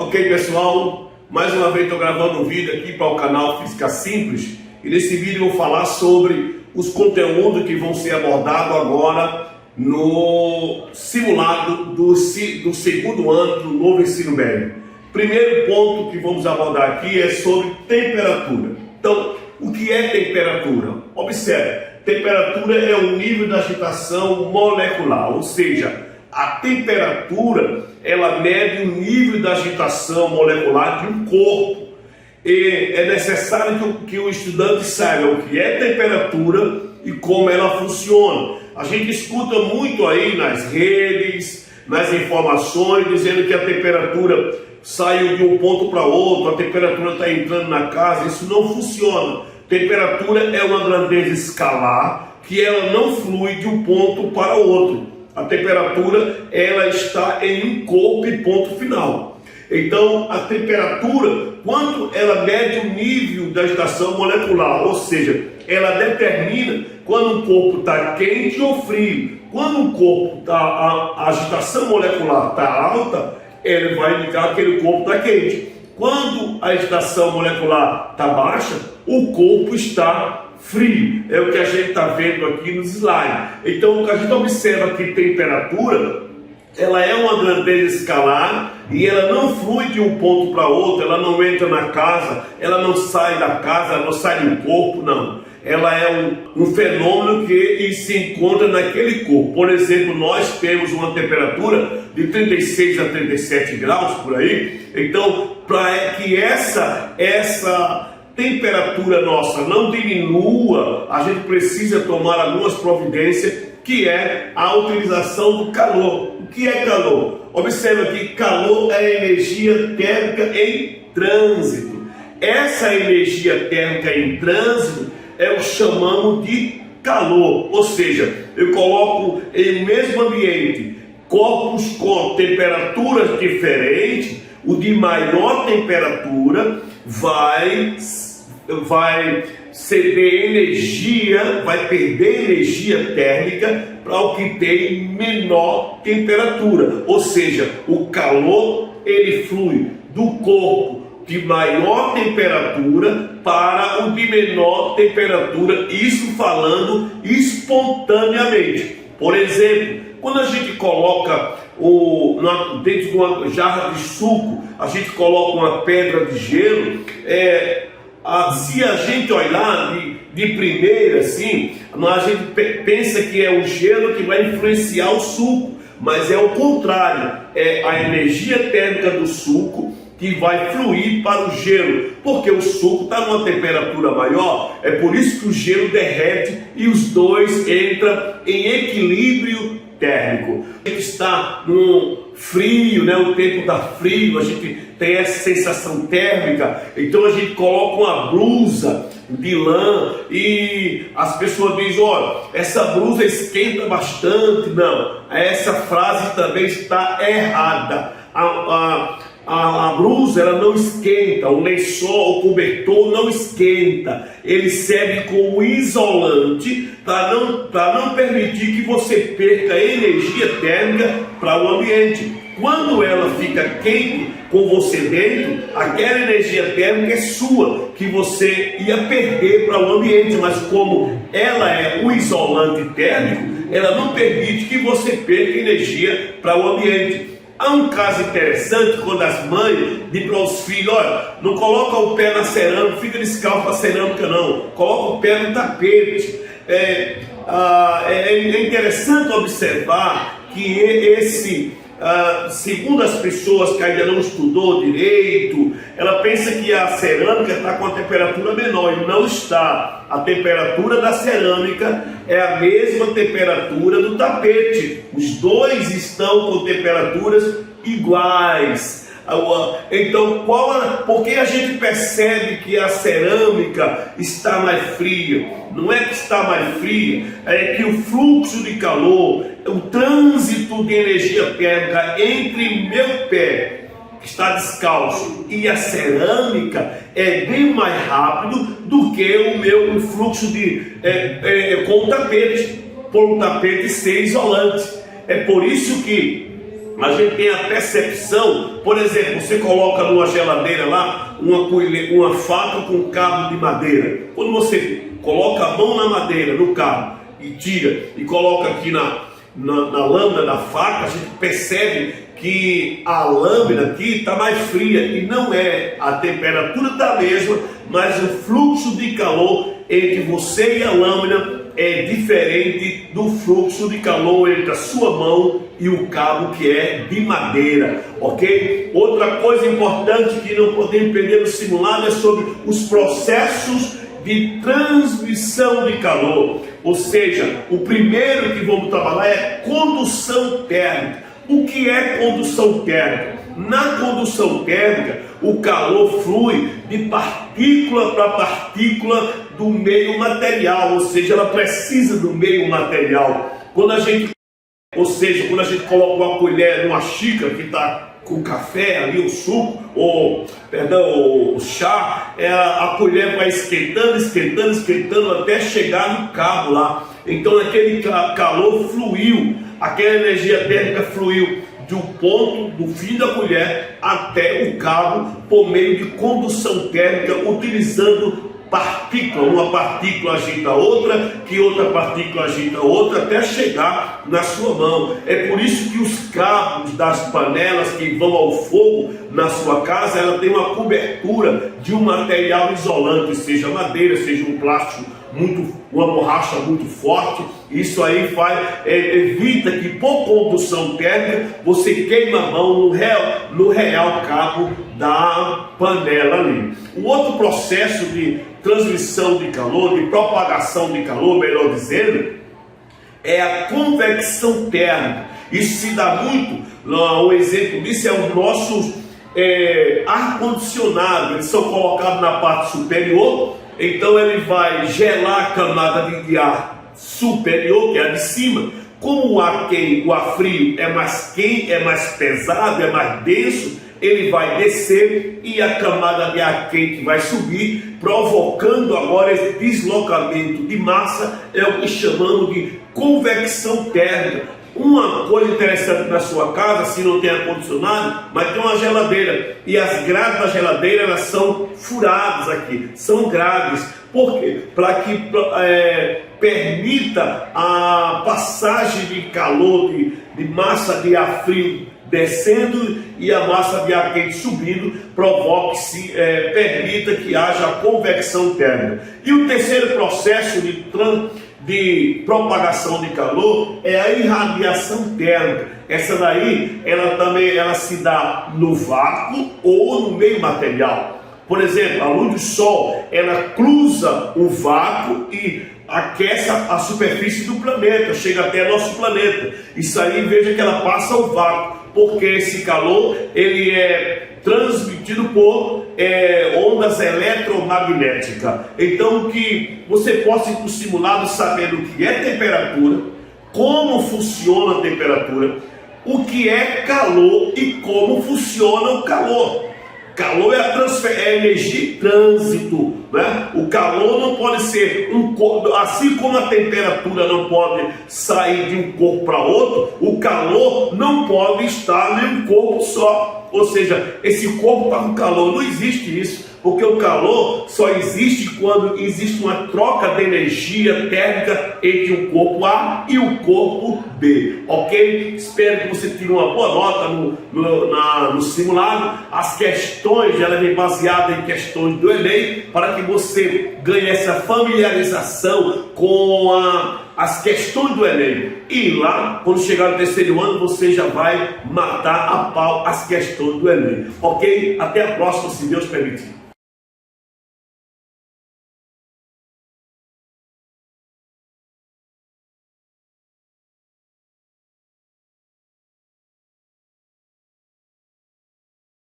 Ok, pessoal, mais uma vez estou gravando um vídeo aqui para o canal Física Simples e nesse vídeo eu vou falar sobre os conteúdos que vão ser abordados agora no simulado do segundo ano do novo ensino médio. Primeiro ponto que vamos abordar aqui é sobre temperatura. Então, o que é temperatura? Observe, temperatura é o nível da agitação molecular, ou seja, a temperatura ela mede o nível da agitação molecular de um corpo. E é necessário que o estudante saiba o que é temperatura e como ela funciona. A gente escuta muito aí nas redes, nas informações, dizendo que a temperatura saiu de um ponto para outro, a temperatura está entrando na casa. Isso não funciona. Temperatura é uma grandeza escalar que ela não flui de um ponto para outro. A temperatura ela está em um corpo e ponto final. Então a temperatura, quanto ela mede o nível da agitação molecular, ou seja, ela determina quando um corpo está quente ou frio. Quando um corpo a agitação molecular está alta, ele vai indicar que aquele corpo está quente. Quando a agitação molecular está baixa, o corpo está frio. É o que a gente está vendo aqui nos slides. Então, o que a gente observa que temperatura, ela é uma grandeza escalar e ela não flui de um ponto para outro, ela não entra na casa, ela não sai da casa, ela não sai do corpo, não. Ela é um fenômeno que se encontra naquele corpo. Por exemplo, nós temos uma temperatura de 36 a 37 graus por aí. Então, para que essa temperatura nossa não diminua, a gente precisa tomar algumas providências, que é a utilização do calor. O que é calor? Observa que calor é energia térmica em trânsito. Essa energia térmica em trânsito eu chamamos de calor, ou seja, eu coloco em mesmo ambiente corpos com temperaturas diferentes, o de maior temperatura vai ceder energia, vai perder energia térmica para o que tem menor temperatura, ou seja, o calor ele flui do corpo de maior temperatura para o de menor temperatura, isso falando espontaneamente. Por exemplo, quando a gente coloca dentro de uma jarra de suco, a gente coloca uma pedra de gelo, se a gente olhar de primeira assim, a gente pensa que é o gelo que vai influenciar o suco, mas é o contrário, é a energia térmica do suco que vai fluir para o gelo, porque o suco está numa temperatura maior, é por isso que o gelo derrete e os dois entram em equilíbrio térmico. A gente está no frio, o tempo está frio, a gente tem essa sensação térmica, então a gente coloca uma blusa de lã e as pessoas dizem, olha, essa blusa esquenta bastante. Não, essa frase também está errada. A blusa ela não esquenta, o lençol, o cobertor não esquenta, ele serve como isolante para não permitir que você perca energia térmica para o ambiente. Quando ela fica quente com você dentro, aquela energia térmica é sua, que você ia perder para o ambiente, mas como ela é o isolante térmico, ela não permite que você perca energia para o ambiente. Há um caso interessante quando as mães dizem para os filhos, olha, não coloca o pé na cerâmica, fica descalço para a cerâmica não, coloca o pé no tapete. É interessante observar que segundo as pessoas que ainda não estudou direito, ela pensa que a cerâmica está com a temperatura menor, e não está. A temperatura da cerâmica é a mesma temperatura do tapete. Os dois estão com temperaturas iguais. Então, por que a gente percebe que a cerâmica está mais fria? Não é que está mais fria, é que o fluxo de calor, o trânsito de energia térmica entre meu pé, que está descalço, e a cerâmica é bem mais rápido do que o fluxo com o tapete, por o tapete ser isolante. É por isso que A gente tem a percepção, por exemplo, você coloca numa geladeira lá uma faca com cabo de madeira. Quando você coloca a mão na madeira, no cabo, e tira e coloca aqui na lâmina da faca, a gente percebe que a lâmina aqui está mais fria, e não é, a temperatura está a mesma, mas o fluxo de calor entre você e a lâmina é diferente do fluxo de calor entre a sua mão e o cabo, que é de madeira, ok? Outra coisa importante que não podemos perder no simulado é sobre os processos de transmissão de calor. Ou seja, o primeiro que vamos trabalhar é condução térmica. O que é condução térmica? Na condução térmica, o calor flui de partícula para partícula do meio material, ou seja, ela precisa do meio material. Quando a gente coloca uma colher numa xícara que está com café ali, o suco, o chá, a colher vai esquentando até chegar no cabo lá. Então aquele calor fluiu, aquela energia térmica fluiu de um ponto, do fim da colher até o cabo, por meio de condução térmica, utilizando partícula. Uma partícula agita a outra, que outra partícula agita a outra, até chegar na sua mão. É por isso que os cabos das panelas que vão ao fogo na sua casa, ela tem uma cobertura de um material isolante, seja madeira, seja um plástico uma borracha muito forte. Isso aí evita que, por condução térmica, você queima a mão no real cabo da panela ali. O outro processo de transmissão de calor, de propagação de calor, melhor dizendo, é a convecção térmica. Isso se dá muito, um exemplo disso é os nossos ar-condicionado. Eles são colocados na parte superior, então ele vai gelar a camada de ar superior, que é a de cima. Como o ar frio é mais quente, é mais pesado, é mais denso, ele vai descer e a camada de ar quente vai subir, provocando agora esse deslocamento de massa, é o que chamamos de convecção térmica. Uma coisa interessante na sua casa, se não tem ar-condicionado, mas tem uma geladeira, e as grades da geladeira, elas são furadas aqui, são grades. Por quê? Para que permita a passagem de calor, de massa de ar frio descendo e a massa de ar quente subindo, permita que haja a convecção térmica. E o terceiro processo de propagação de calor é a irradiação térmica. Essa daí, ela se dá no vácuo ou no meio material. Por exemplo, a luz do sol, ela cruza o vácuo e aquece a superfície do planeta, chega até nosso planeta. Isso aí, veja que ela passa o vácuo, porque esse calor, ele é transmitido por ondas eletromagnéticas. Então, que você possa ir para o simulado sabendo o que é temperatura, como funciona a temperatura, o que é calor e como funciona o calor. Calor é energia e trânsito, né? O calor não pode ser um corpo, assim como a temperatura não pode sair de um corpo para outro, o calor não pode estar em um corpo só. Ou seja, esse corpo está com calor, não existe isso, porque o calor só existe quando existe uma troca de energia térmica entre o corpo A e o corpo B, ok? Espero que você tire uma boa nota no simulado. As questões, ela vem baseada em questões do Enem, para que você ganhe essa familiarização com as questões do Enem. E lá, quando chegar no terceiro ano, você já vai matar a pau as questões do Enem, ok? Até a próxima, se Deus permitir.